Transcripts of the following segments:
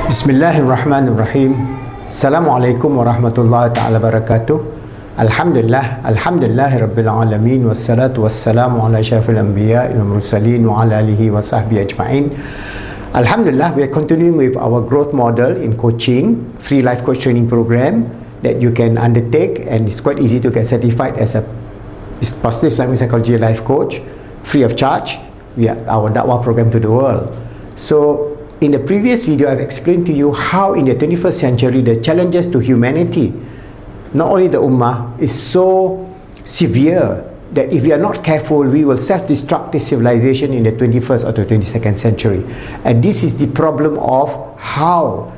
Bismillahirrahmanirrahim. Assalamualaikum warahmatullahi ta'ala barakatuh. Alhamdulillahi rabbil alamin. Wassalatu wassalamu ala syarafil anbiya wal mursalin wa ala alihi wa sahbihi ajma'in. Alhamdulillah, we are continuing with our growth model in coaching, free life coach training program that you can undertake, and it's quite easy to get certified as a positive Islamic psychology life coach, free of charge. We are our da'wah program to the world. So in the previous video, I've explained to you how in the 21st century the challenges to humanity, not only the ummah, is so severe that if we are not careful, we will self-destruct this civilization in the 21st or the 22nd century. And this is the problem of how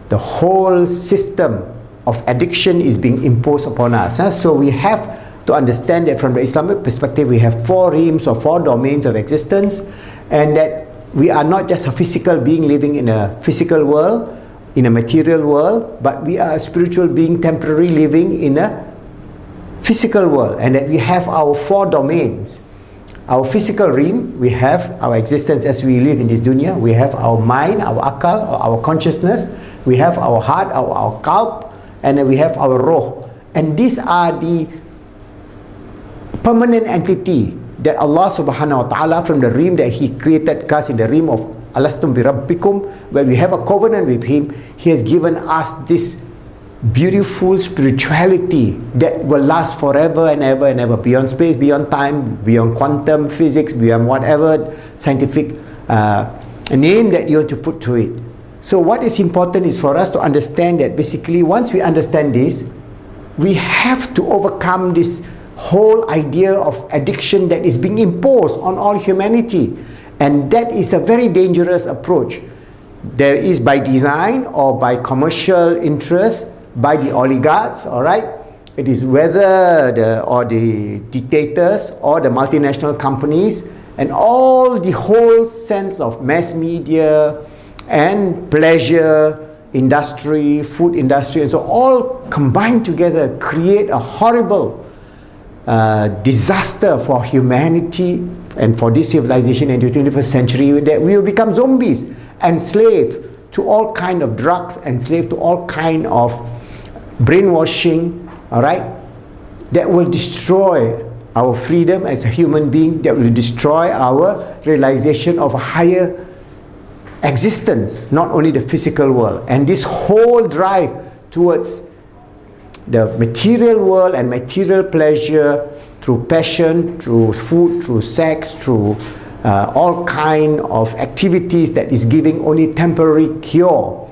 the whole system of addiction is being imposed upon us. So we have to understand that from the Islamic perspective, we have four realms or four domains of existence, and that we are not just a physical being living in a physical world, in a material world, but we are a spiritual being temporarily living in a physical world, and that we have our four domains. Our physical realm, we have our existence as we live in this dunya. We have our mind, our akal, or our consciousness. We have our heart, our qalb, and then we have our roh. And these are the permanent entity that Allah subhanahu wa ta'ala, from the realm that He created us, in the realm of Alastum bi Rabbikum, where we have a covenant with Him, He has given us this beautiful spirituality that will last forever and ever and ever, beyond space, beyond time, beyond quantum physics, beyond whatever scientific name that you want to put to it. So what is important is for us to understand that basically once we understand this, we have to overcome this whole idea of addiction that is being imposed on all humanity, and that is a very dangerous approach. There is by design or by commercial interest, by the oligarchs, all right? It is whether the dictators or the multinational companies, and all the whole sense of mass media and pleasure industry, food industry, and so all combined together create a horrible disaster for humanity and for this civilization in the 21st century, that we will become zombies, enslaved to all kind of drugs, enslaved to all kind of brainwashing, all right, that will destroy our freedom as a human being, that will destroy our realization of a higher existence, not only the physical world. And this whole drive towards the material world and material pleasure through passion, through food, through sex, through all kind of activities that is giving only temporary cure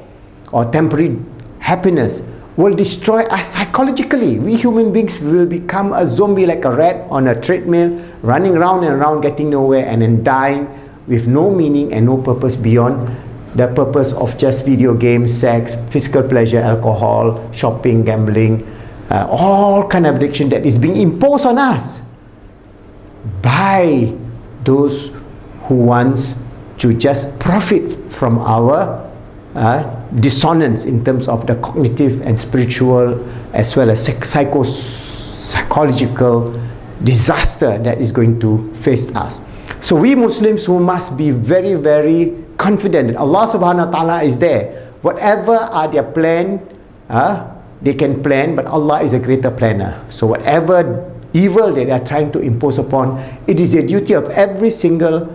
or temporary happiness, will destroy us psychologically. We human beings will become a zombie, like a rat on a treadmill, running round and around, getting nowhere, and then dying with no meaning and no purpose beyond the purpose of just video games, sex, physical pleasure, alcohol, shopping, gambling, all kind of addiction that is being imposed on us by those who wants to just profit from our dissonance in terms of the cognitive and spiritual, as well as psychological disaster that is going to face us. So we Muslims who must be very, very confident that Allah subhanahu wa ta'ala is there. Whatever are their plan, they can plan, but Allah is a greater planner. So whatever evil that they are trying to impose upon, it is the duty of every single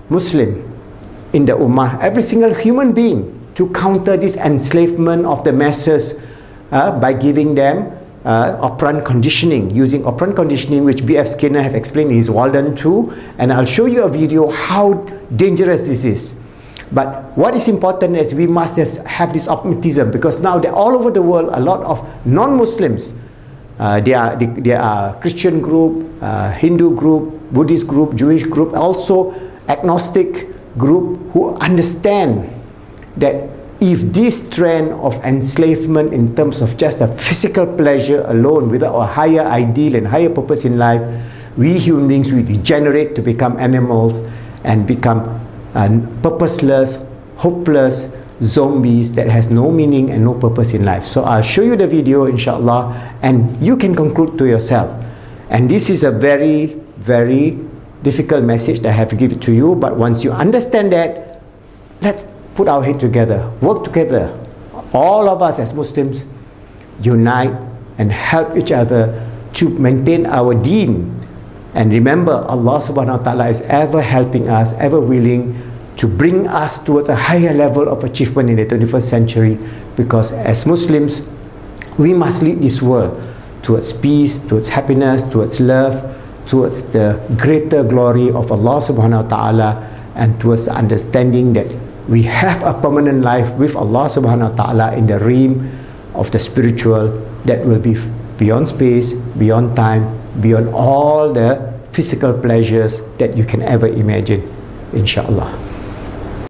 Muslim in the ummah, every single human being, to counter this enslavement of the masses by giving them operant conditioning, using operant conditioning, which B.F. Skinner have explained in his Walden 2, and I'll show you a video how dangerous this is. But what is important is we must have this optimism, because now all over the world, a lot of non-Muslims, they are Christian group, Hindu group, Buddhist group, Jewish group, also agnostic group, who understand that if this trend of enslavement in terms of just a physical pleasure alone, without a higher ideal and higher purpose in life, we human beings will degenerate to become animals and become purposeless, hopeless zombies that has no meaning and no purpose in life. So I'll show you the video, inshallah, and you can conclude to yourself. And this is a very, very difficult message that I have to give it to you, but once you understand that, let's put our head together, work together, all of us as Muslims, unite and help each other to maintain our deen. And remember, Allah subhanahu wa ta'ala is ever helping us, ever willing to bring us towards a higher level of achievement in the 21st century, because as Muslims, we must lead this world towards peace, towards happiness, towards love, towards the greater glory of Allah subhanahu wa ta'ala, and towards the understanding that we have a permanent life with Allah subhanahu wa ta'ala in the realm of the spiritual that will be beyond space, beyond time, beyond all the physical pleasures that you can ever imagine, inshallah.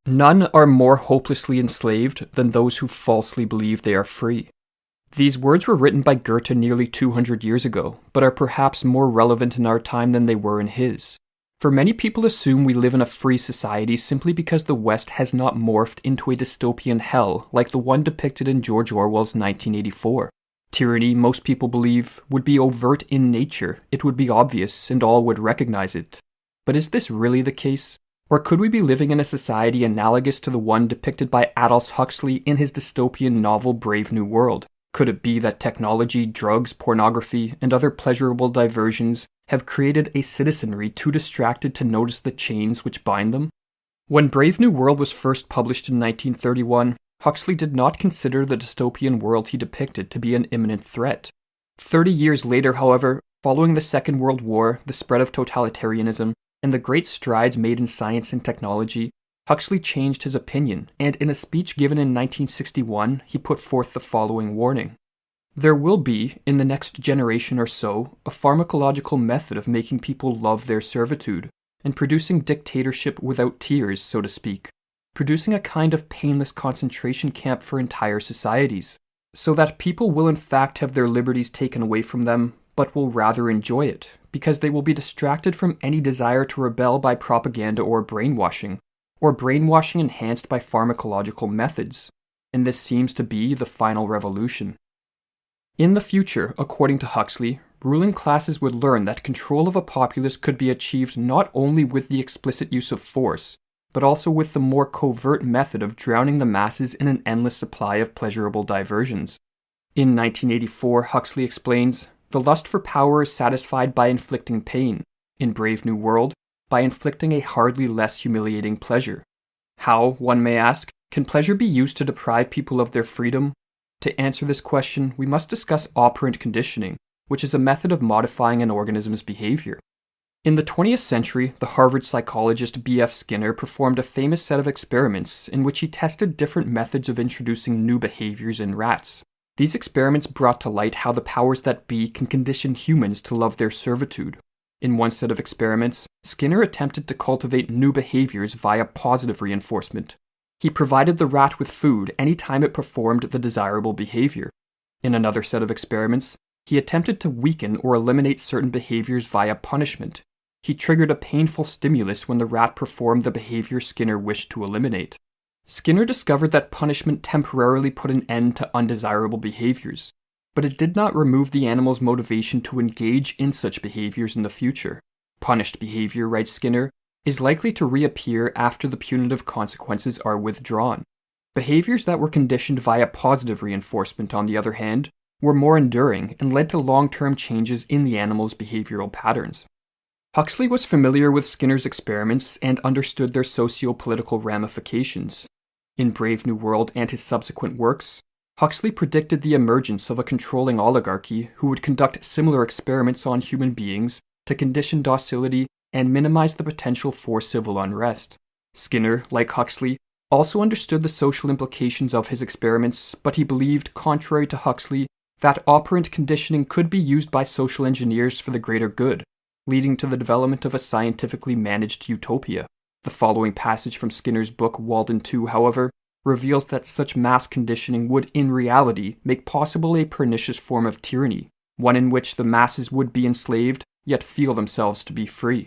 None are more hopelessly enslaved than those who falsely believe they are free. These words were written by Goethe nearly 200 years ago, but are perhaps more relevant in our time than they were in his. For many people assume we live in a free society simply because the West has not morphed into a dystopian hell like the one depicted in George Orwell's 1984. Tyranny, most people believe, would be overt in nature, it would be obvious, and all would recognize it. But is this really the case? Or could we be living in a society analogous to the one depicted by Aldous Huxley in his dystopian novel Brave New World? Could it be that technology, drugs, pornography, and other pleasurable diversions have created a citizenry too distracted to notice the chains which bind them? When Brave New World was first published in 1931, Huxley did not consider the dystopian world he depicted to be an imminent threat. 30 years later, however, following the Second World War, the spread of totalitarianism, and the great strides made in science and technology, Huxley changed his opinion, and in a speech given in 1961, he put forth the following warning. There will be, in the next generation or so, a pharmacological method of making people love their servitude, and producing dictatorship without tears, so to speak, producing a kind of painless concentration camp for entire societies, so that people will in fact have their liberties taken away from them, but will rather enjoy it, because they will be distracted from any desire to rebel by propaganda or brainwashing enhanced by pharmacological methods, and this seems to be the final revolution. In the future, according to Huxley, ruling classes would learn that control of a populace could be achieved not only with the explicit use of force, but also with the more covert method of drowning the masses in an endless supply of pleasurable diversions. In 1984, Huxley explains, the lust for power is satisfied by inflicting pain. In Brave New World, by inflicting a hardly less humiliating pleasure. How, one may ask, can pleasure be used to deprive people of their freedom? To answer this question, we must discuss operant conditioning, which is a method of modifying an organism's behavior. In the 20th century, the Harvard psychologist B.F. Skinner performed a famous set of experiments in which he tested different methods of introducing new behaviors in rats. These experiments brought to light how the powers that be can condition humans to love their servitude. In one set of experiments, Skinner attempted to cultivate new behaviors via positive reinforcement. He provided the rat with food any time it performed the desirable behavior. In another set of experiments, he attempted to weaken or eliminate certain behaviors via punishment. He triggered a painful stimulus when the rat performed the behavior Skinner wished to eliminate. Skinner discovered that punishment temporarily put an end to undesirable behaviors, but it did not remove the animal's motivation to engage in such behaviors in the future. Punished behavior, writes Skinner, is likely to reappear after the punitive consequences are withdrawn. Behaviors that were conditioned via positive reinforcement, on the other hand, were more enduring and led to long-term changes in the animal's behavioral patterns. Huxley was familiar with Skinner's experiments and understood their socio-political ramifications. In Brave New World and his subsequent works, Huxley predicted the emergence of a controlling oligarchy who would conduct similar experiments on human beings to condition docility and minimize the potential for civil unrest. Skinner, like Huxley, also understood the social implications of his experiments, but he believed, contrary to Huxley, that operant conditioning could be used by social engineers for the greater good, leading to the development of a scientifically managed utopia. The following passage from Skinner's book Walden 2, however, reveals that such mass conditioning would in reality make possible a pernicious form of tyranny, one in which the masses would be enslaved, yet feel themselves to be free.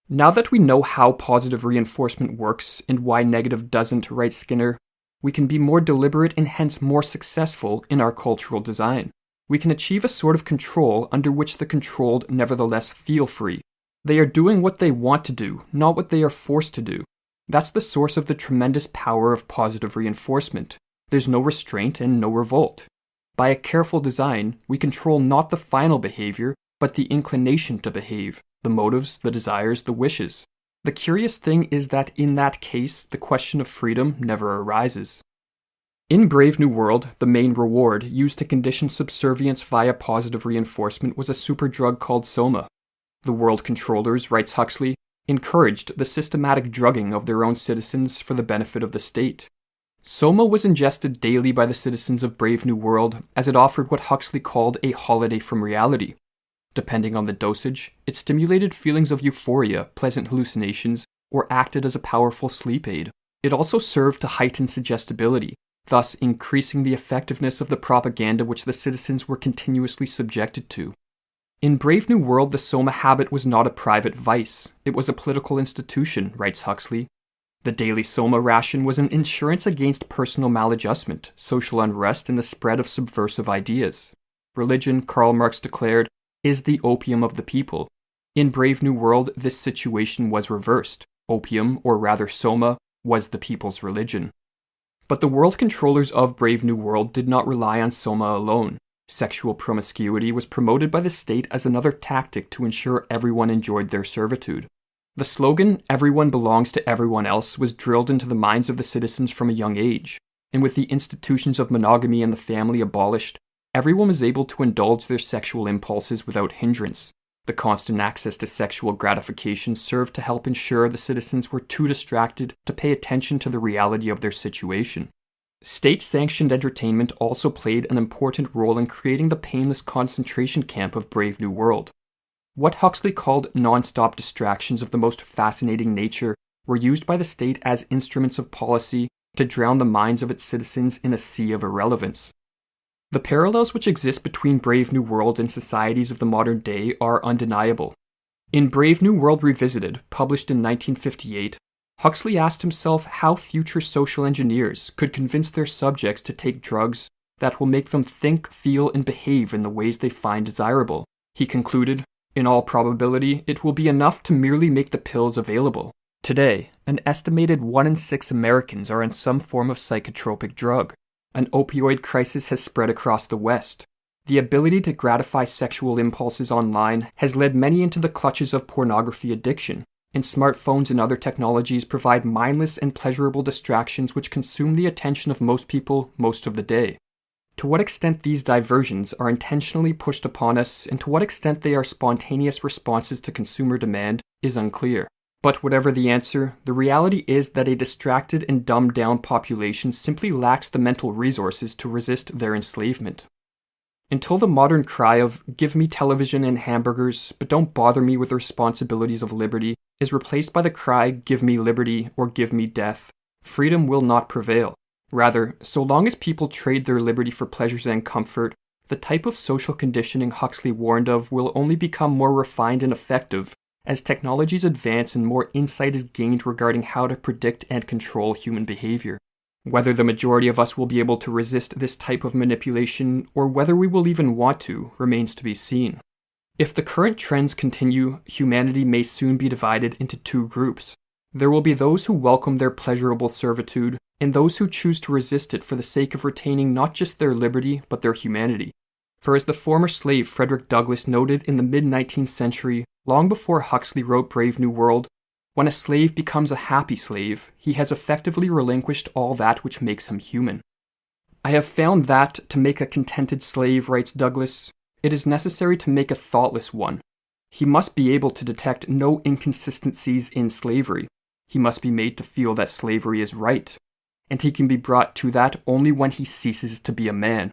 Now that we know how positive reinforcement works and why negative doesn't, writes Skinner, we can be more deliberate and hence more successful in our cultural design. We can achieve a sort of control under which the controlled nevertheless feel free. They are doing what they want to do, not what they are forced to do. That's the source of the tremendous power of positive reinforcement. There's no restraint and no revolt. By a careful design, we control not the final behavior, but the inclination to behave, the motives, the desires, the wishes. The curious thing is that in that case, the question of freedom never arises. In Brave New World, the main reward used to condition subservience via positive reinforcement was a superdrug called Soma. The world controllers, writes Huxley, encouraged the systematic drugging of their own citizens for the benefit of the state. Soma was ingested daily by the citizens of Brave New World as it offered what Huxley called a holiday from reality. Depending on the dosage, it stimulated feelings of euphoria, pleasant hallucinations, or acted as a powerful sleep aid. It also served to heighten suggestibility, thus increasing the effectiveness of the propaganda which the citizens were continuously subjected to. In Brave New World, the Soma habit was not a private vice. It was a political institution, writes Huxley. The daily Soma ration was an insurance against personal maladjustment, social unrest, and the spread of subversive ideas. Religion, Karl Marx declared, is the opium of the people. In Brave New World, this situation was reversed. Opium, or rather Soma, was the people's religion. But the world controllers of Brave New World did not rely on Soma alone. Sexual promiscuity was promoted by the state as another tactic to ensure everyone enjoyed their servitude. The slogan, "Everyone belongs to everyone else," was drilled into the minds of the citizens from a young age, and with the institutions of monogamy and the family abolished, everyone was able to indulge their sexual impulses without hindrance. The constant access to sexual gratification served to help ensure the citizens were too distracted to pay attention to the reality of their situation. State-sanctioned entertainment also played an important role in creating the painless concentration camp of Brave New World. What Huxley called non-stop distractions of the most fascinating nature were used by the state as instruments of policy to drown the minds of its citizens in a sea of irrelevance. The parallels which exist between Brave New World and societies of the modern day are undeniable. In Brave New World Revisited, published in 1958, Huxley asked himself how future social engineers could convince their subjects to take drugs that will make them think, feel, and behave in the ways they find desirable. He concluded, in all probability, it will be enough to merely make the pills available. Today, an estimated 1 in 6 Americans are on some form of psychotropic drug. An opioid crisis has spread across the West. The ability to gratify sexual impulses online has led many into the clutches of pornography addiction, and smartphones and other technologies provide mindless and pleasurable distractions which consume the attention of most people most of the day. To what extent these diversions are intentionally pushed upon us, and to what extent they are spontaneous responses to consumer demand, is unclear. But whatever the answer, the reality is that a distracted and dumbed-down population simply lacks the mental resources to resist their enslavement. Until the modern cry of, "Give me television and hamburgers, but don't bother me with the responsibilities of liberty," is replaced by the cry, "Give me liberty or give me death," freedom will not prevail. Rather, so long as people trade their liberty for pleasures and comfort, the type of social conditioning Huxley warned of will only become more refined and effective as technologies advance and more insight is gained regarding how to predict and control human behavior. Whether the majority of us will be able to resist this type of manipulation, or whether we will even want to, remains to be seen. If the current trends continue, humanity may soon be divided into two groups. There will be those who welcome their pleasurable servitude, and those who choose to resist it for the sake of retaining not just their liberty, but their humanity. For as the former slave Frederick Douglass noted in the mid-19th century, long before Huxley wrote Brave New World, when a slave becomes a happy slave, he has effectively relinquished all that which makes him human. I have found that, to make a contented slave, writes Douglass, it is necessary to make a thoughtless one. He must be able to detect no inconsistencies in slavery. He must be made to feel that slavery is right, and he can be brought to that only when he ceases to be a man.